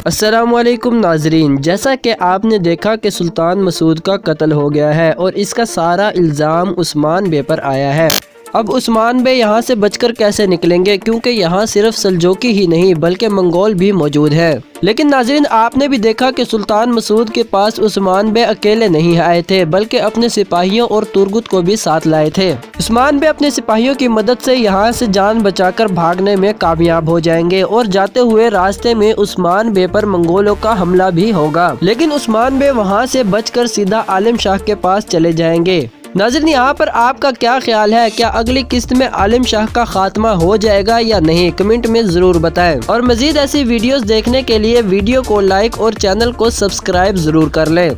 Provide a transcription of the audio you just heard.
अस्सलामुअलैकुम नाजरीन, जैसा कि आपने देखा कि सुल्तान मसूद का कत्ल हो गया है और इसका सारा इल्ज़ाम उस्मान बे पर आया है। अब उस्मान बे यहाँ से बचकर कैसे निकलेंगे, क्योंकि यहाँ सिर्फ सल्जोकी ही नहीं बल्कि मंगोल भी मौजूद है। लेकिन नाजरीन, आपने भी देखा कि सुल्तान मसूद के पास उस्मान बे अकेले नहीं आए थे बल्कि अपने सिपाहियों और तुर्गुत को भी साथ लाए थे। उस्मान बे अपने सिपाहियों की मदद से यहाँ से जान बचाकर भागने में कामयाब हो जाएंगे और जाते हुए रास्ते में उस्मान बे पर मंगोलों का हमला भी होगा। लेकिन उस्मान बे वहाँ से बचकर सीधा आलिम शाह के पास चले जाएंगे। नाज़रीन, यहाँ पर आपका क्या ख्याल है? क्या अगली किस्त में आलिम शाह का खात्मा हो जाएगा या नहीं? कमेंट में जरूर बताएं। और मजीद ऐसी वीडियोस देखने के लिए वीडियो को लाइक और चैनल को सब्सक्राइब जरूर कर लें।